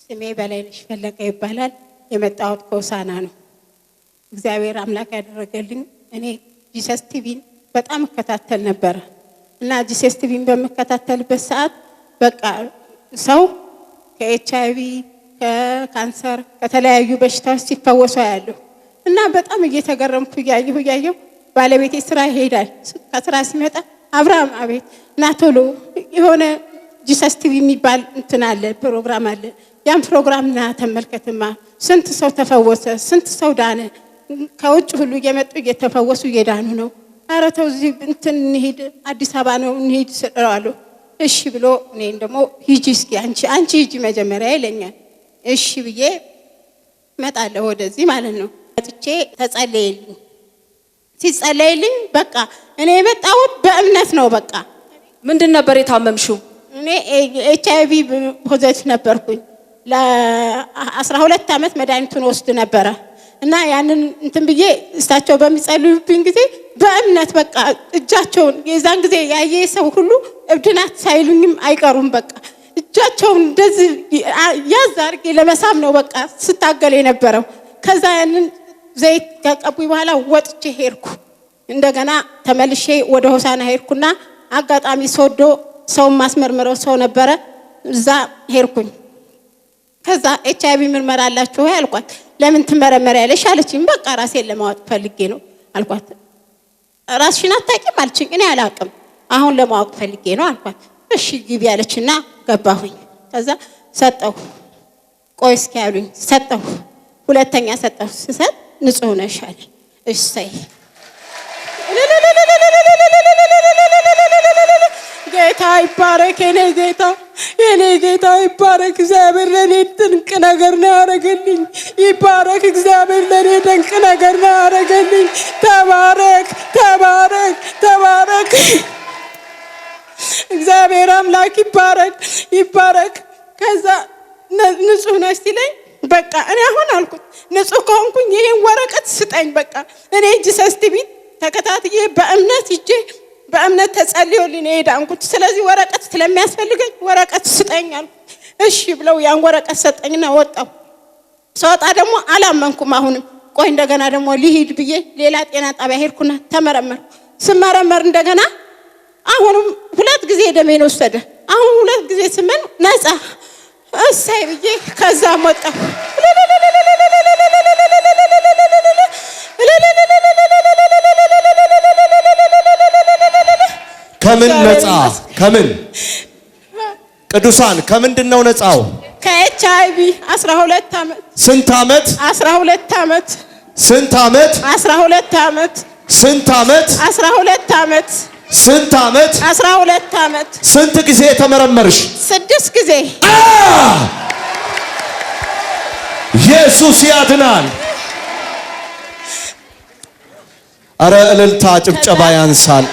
ስሜ በላይነሽ ፈለቀ ይባላል። የመጣሁት ከሆሳዕና ነው። እግዚአብሔር አምላክ ያደረገልኝ እኔ ጂሰስ ቲቪን በጣም እከታተል ነበር እና ጂሰስ ቲቪን በመከታተልበት ሰዓት በቃ ሰው ከኤችአይቪ ከካንሰር ከተለያዩ በሽታዎች ሲፈወሱ ያለው እና በጣም እየተገረምኩ ያየሁ ባለቤቴ ስራ ይሄዳል። ከስራ ሲመጣ አብርሃም አቤት እና ቶሎ የሆነ ጂሰስ ቲቪ የሚባል እንትን አለ ፕሮግራም አለ። ያን ፕሮግራም ና ተመልከትማ ስንት ሰው ተፈወሰ፣ ስንት ሰው ዳነ፣ ከውጭ ሁሉ እየመጡ እየተፈወሱ እየዳኑ ነው። ኧረ ተው እዚህ እንትን እንሂድ አዲስ አበባ ነው እንሂድ ስለዋለሁ። እሺ ብሎ እኔን ደግሞ ሂጂ እስኪ አንቺ ሂጂ መጀመሪያ ይለኛል። እሺ ብዬ መጣለሁ ወደዚህ ማለት ነው። መጥቼ ተጸለየልኝ። ሲጸለይልኝ በቃ እኔ የመጣሁት በእምነት ነው። በቃ ምንድን ነበር የታመምሽው? እኔ ኤችአይቪ ፖዘቲቭ ነበርኩኝ። ለ12 ዓመት መድኃኒቱን ወስድ ነበረ እና ያንን እንትን ብዬ እሳቸው በሚጸልዩብኝ ጊዜ በእምነት በቃ እጃቸውን የዛን ጊዜ ያየ ሰው ሁሉ እብድናት ሳይሉኝም አይቀሩም። በቃ እጃቸውን እንደዚህ ያዝ አድርጌ ለመሳም ነው በቃ ስታገል የነበረው። ከዛ ያንን ዘይት ከቀቡኝ በኋላ ወጥቼ ሄድኩ። እንደገና ተመልሼ ወደ ሆሳዕና ሄድኩና አጋጣሚ ሶዶ ሰው ማስመርመረው ሰው ነበረ። እዛ ሄድኩኝ። ከዛ ኤችአይቪ ምርመራ አላችሁ ወይ አልኳት። ለምን ትመረመሪያለሽ አለችኝ። በቃ ራሴን ለማወቅ ፈልጌ ነው አልኳት። ራስሽን አታውቂም አለችኝ። እኔ አላውቅም አሁን ለማወቅ ፈልጌ ነው አልኳት። እሺ ግቢ አለችና ገባሁኝ። ከዛ ሰጠሁ። ቆይ እስኪ ያሉኝ ሰጠሁ። ሁለተኛ ሰጠሁ። ስሰጥ ንጹህ ነሽ አለኝ። እሰይ ጌታ ይባረክ። የኔ ጌታ ይባረክ። እግዚአብሔር ለኔ ድንቅ ነገር ነው ያደረገልኝ። ይባረክ እግዚአብሔር ለኔ ድንቅ ነገር ነው ያደረገልኝ። ተባረክ ተባረክ ተባረክ። እግዚአብሔር አምላክ ይባረክ። ከዛ ንጹህ ነሽ ሲለኝ በቃ እኔ አሁን አልኩት ንጹህ ከሆንኩኝ ይሄን ወረቀት ስጠኝ። በቃ እኔ ጂሰስ ቲቪ ተከታትዬ በእምነት ሂጄ በእምነት ተጸልዮልኝ ነው የዳንኩት። ስለዚህ ወረቀት ስለሚያስፈልገኝ ወረቀት ስጠኝ አልኩት። እሺ ብለው ያን ወረቀት ሰጠኝና ወጣሁ። ስወጣ ደግሞ አላመንኩም። አሁንም ቆይ እንደገና ደግሞ ሊሂድ ብዬ ሌላ ጤና ጣቢያ ሄድኩና ተመረመርኩ። ስመረመር እንደገና አሁንም 2 ጊዜ ደሜን ወሰደ። አሁን 2 ጊዜ ስመን ነፃ እሰይ ብዬ ከዛም ወጣሁ። ከምን ነፃ? ከምን ቅዱሳን ከምንድነው ነፃው? ከኤችአይቪ 12 ዓመት። ስንት ዓመት? 12 ዓመት። ስንት ዓመት? 12 ዓመት። ስንት ዓመት? 12 ዓመት። ስንት ዓመት? 12 ዓመት። ስንት ጊዜ ተመረመርሽ? 6 ጊዜ። ኢየሱስ ያድናል። አረ እልልታ ጭብጨባ ያንሳል።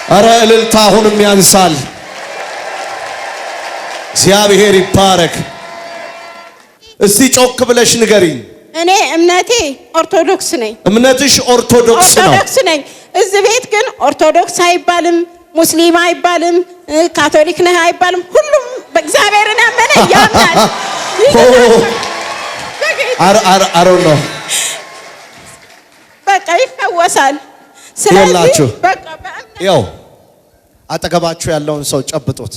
አረ እልልታ አሁንም ያንሳል። እግዚአብሔር ይባረክ። እስቲ ጮክ ብለሽ ንገሪኝ። እኔ እምነቴ ኦርቶዶክስ ነኝ። እምነትሽ ኦርቶዶክስ ነው? ኦርቶዶክስ ነኝ። እዚህ ቤት ግን ኦርቶዶክስ አይባልም፣ ሙስሊም አይባልም፣ ካቶሊክ ነህ አይባልም። ሁሉም በእግዚአብሔርን ያመነ ያምናል። አረ ነው በቃ ይፈወሳል። ስለዚህ በቃ ያው አጠገባችሁ ያለውን ሰው ጨብጡት።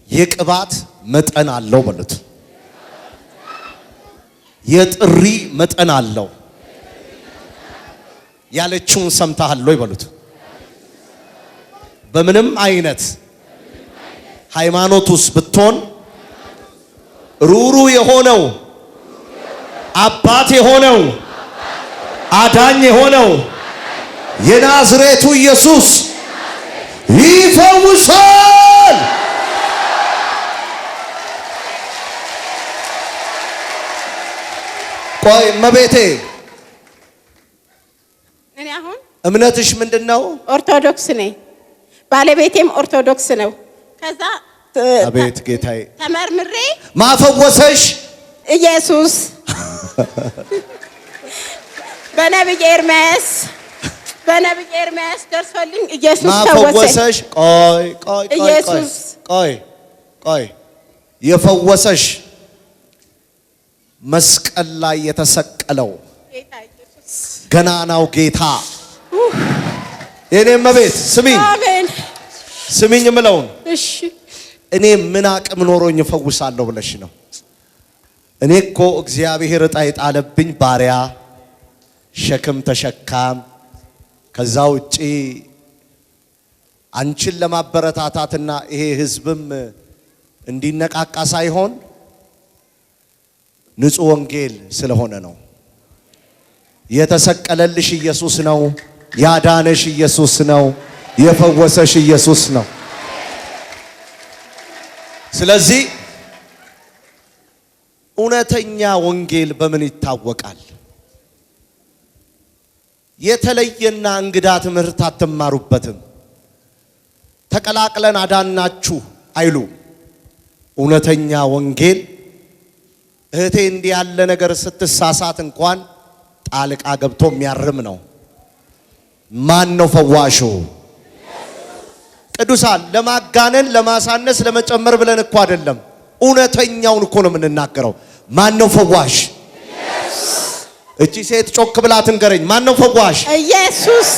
የቅባት መጠን አለው በሉት። የጥሪ መጠን አለው። ያለችውን ሰምተሃል ወይ በሉት። በምንም አይነት ሃይማኖት ውስጥ ብትሆን ሩሩ የሆነው አባት የሆነው አዳኝ የሆነው የናዝሬቱ ኢየሱስ ይፈውሳል። ቆይ መቤቴ እኔ አሁን እምነትሽ ምንድነው? ኦርቶዶክስ ነኝ። ባለቤቴም ኦርቶዶክስ ነው። ከዛ አቤት ጌታዬ ተመርምሬ ማፈወሰሽ ኢየሱስ በነብይ ኤርምያስ በነብይ ኤርምያስ ደርሶልኝ ኢየሱስ ማፈወሰሽ ቆይ የፈወሰሽ መስቀል ላይ የተሰቀለው ጌታ ኢየሱስ ገናናው ጌታ የኔም ቤት አሜን። ስሚኝ የምለውን እሺ እኔ ምን አቅም ኖሮኝ እፈውሳለሁ ብለሽ ነው? እኔ እኮ እግዚአብሔር ዕጣ የጣለብኝ ባሪያ ሸክም ተሸካም ከዛ ውጪ አንቺን ለማበረታታትና ይሄ ህዝብም እንዲነቃቃ ሳይሆን ንጹህ ወንጌል ስለሆነ ነው። የተሰቀለልሽ ኢየሱስ ነው። ያዳነሽ ኢየሱስ ነው። የፈወሰሽ ኢየሱስ ነው። ስለዚህ እውነተኛ ወንጌል በምን ይታወቃል? የተለየና እንግዳ ትምህርት አትማሩበትም። ተቀላቅለን አዳናችሁ አይሉ። እውነተኛ ወንጌል እህቴ እንዲህ ያለ ነገር ስትሳሳት እንኳን ጣልቃ ገብቶ የሚያርም ነው። ማን ነው ፈዋሹ? ቅዱሳን ለማጋነን ለማሳነስ ለመጨመር ብለን እኮ አይደለም፣ እውነተኛውን እኮ ነው የምንናገረው። ማን ነው ፈዋሽ? እቺ ሴት ጮክ ብላ ትንገረኝ። ማን ነው ፈዋሽ? ኢየሱስ።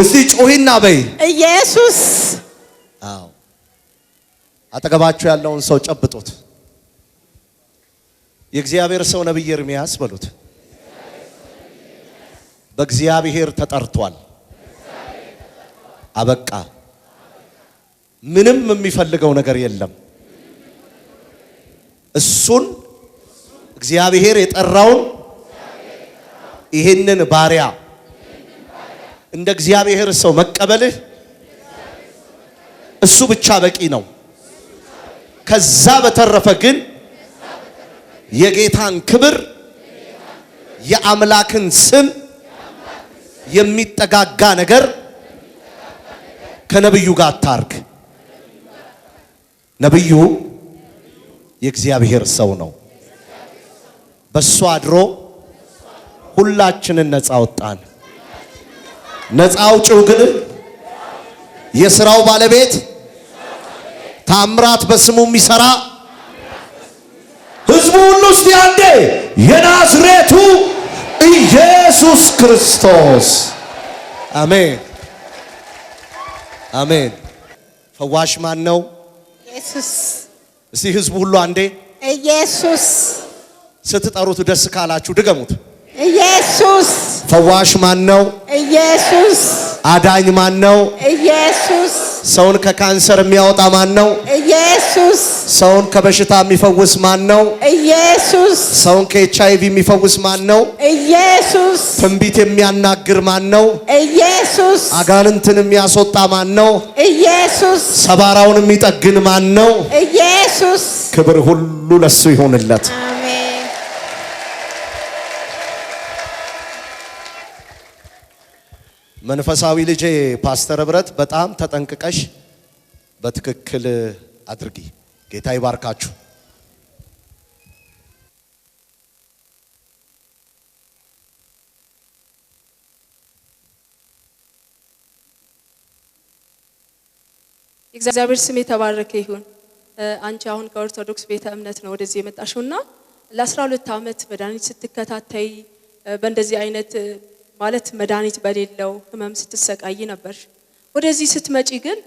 እስቲ ጮሂና በይ ኢየሱስ። አዎ፣ አጠገባችሁ ያለውን ሰው ጨብጡት። የእግዚአብሔር ሰው ነብይ ኤርምያስ በሉት። በእግዚአብሔር ተጠርቷል። አበቃ። ምንም የሚፈልገው ነገር የለም። እሱን እግዚአብሔር የጠራውን ይሄንን ባሪያ እንደ እግዚአብሔር ሰው መቀበልህ እሱ ብቻ በቂ ነው። ከዛ በተረፈ ግን የጌታን ክብር የአምላክን ስም የሚጠጋጋ ነገር ከነብዩ ጋር አታርግ። ነብዩ የእግዚአብሔር ሰው ነው። በሱ አድሮ ሁላችንን ነፃ ወጣን። ነፃ አውጪው ግን የሥራው ባለቤት ታምራት በስሙ የሚሰራ ህዝቡ ሁሉ እስቲ አንዴ የናዝሬቱ ኢየሱስ ክርስቶስ አሜን አሜን። ፈዋሽ ማን ነው? ኢየሱስ። እስቲ ህዝቡ ሁሉ አንዴ ኢየሱስ። ስትጠሩት ደስ ካላችሁ ድገሙት። ኢየሱስ። ፈዋሽ ማን ነው? ኢየሱስ። አዳኝ ማን ነው? ኢየሱስ። ሰውን ከካንሰር የሚያወጣ ማን ነው? ኢየሱስ። ሰውን ከበሽታ የሚፈውስ ማን ነው? ኢየሱስ። ሰውን ከኤችአይቪ የሚፈውስ ማን ነው? ኢየሱስ። ትንቢት የሚያናግር ማን ነው? ኢየሱስ። አጋንንትን የሚያስወጣ ማን ነው? ኢየሱስ። ሰባራውን የሚጠግን ማን ነው? ኢየሱስ። ክብር ሁሉ ለሱ ይሁንለት። አሜን። መንፈሳዊ ልጄ ፓስተር ህብረት በጣም ተጠንቅቀሽ በትክክል አድርጊ። ጌታ ይባርካችሁ። እግዚአብሔር ስም የተባረከ ይሁን። አንቺ አሁን ከኦርቶዶክስ ቤተ እምነት ነው ወደዚህ የመጣሽውና ለ12 ዓመት መድኃኒት ስትከታተይ በእንደዚህ አይነት ማለት መድኃኒት በሌለው ህመም ስትሰቃይ ነበር። ወደዚህ ስትመጪ ግን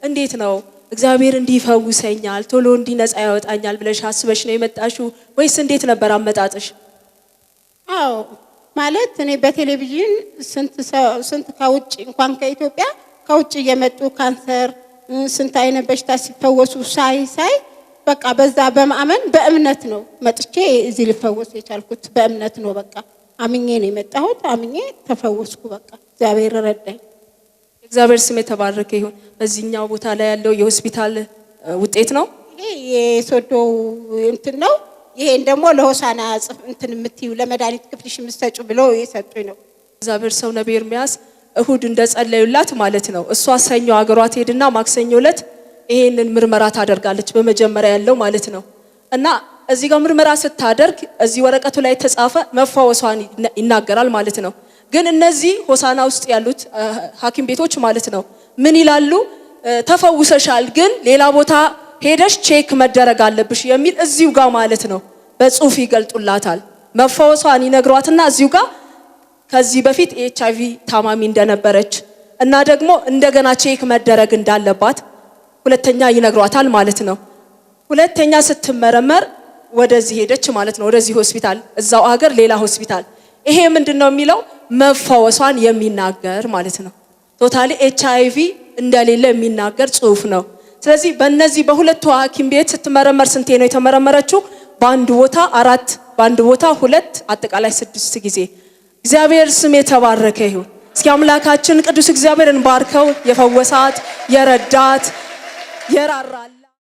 እንዴት ነው እግዚአብሔር እንዲፈውሰኛል ቶሎ እንዲነጻ ያወጣኛል ብለሽ አስበሽ ነው የመጣሽው ወይስ እንዴት ነበር አመጣጥሽ? አዎ ማለት እኔ በቴሌቪዥን ስንት ከውጭ እንኳን ከኢትዮጵያ ከውጭ የመጡ ካንሰር ስንት አይነት በሽታ ሲፈወሱ ሳይ በቃ በዛ በማመን በእምነት ነው መጥቼ እዚህ ልፈወስ የቻልኩት። በእምነት ነው በቃ አምኜ ነው የመጣሁት። አምኜ ተፈወስኩ። በቃ እግዚአብሔር ረዳኝ። እግዚአብሔር ስም የተባረከ ይሁን። በዚህኛው ቦታ ላይ ያለው የሆስፒታል ውጤት ነው። ይሄ የሶዶ እንትን ነው። ይሄን ደግሞ ለሆሳና እንትን የምትዩ ለመድኃኒት ክፍልሽ የምትሰጩ ብሎ የሰጡኝ ነው። እግዚአብሔር ሰው ነብይ ኤርምያስ እሁድ እንደጸለዩላት ማለት ነው። እሷ ሰኞ አገሯ ትሄድና ማክሰኞ ዕለት ይሄንን ምርመራ ታደርጋለች። በመጀመሪያ ያለው ማለት ነው። እና እዚህ ጋር ምርመራ ስታደርግ እዚህ ወረቀቱ ላይ ተጻፈ መፈወሷን ይናገራል ማለት ነው። ግን እነዚህ ሆሳና ውስጥ ያሉት ሐኪም ቤቶች ማለት ነው ምን ይላሉ? ተፈውሰሻል፣ ግን ሌላ ቦታ ሄደሽ ቼክ መደረግ አለብሽ የሚል እዚሁ ጋር ማለት ነው በጽሁፍ ይገልጡላታል። መፈወሷን ይነግሯትና እዚሁ ጋር ከዚህ በፊት HIV ታማሚ እንደነበረች እና ደግሞ እንደገና ቼክ መደረግ እንዳለባት ሁለተኛ ይነግሯታል ማለት ነው። ሁለተኛ ስትመረመር ወደዚህ ሄደች ማለት ነው፣ ወደዚህ ሆስፒታል፣ እዛው ሀገር ሌላ ሆስፒታል። ይሄ ምንድነው የሚለው? መፈወሷን የሚናገር ማለት ነው። ቶታሊ HIV እንደሌለ የሚናገር ጽሁፍ ነው። ስለዚህ በእነዚህ በሁለቱ ሐኪም ቤት ስትመረመር ስንቴ ነው የተመረመረችው? በአንድ ቦታ 4፣ በአንድ ቦታ 2፣ አጠቃላይ 6 ጊዜ። እግዚአብሔር ስም የተባረከ ይሁን። እስኪ አምላካችን ቅዱስ እግዚአብሔርን ባርከው። የፈወሳት፣ የረዳት፣ የራራል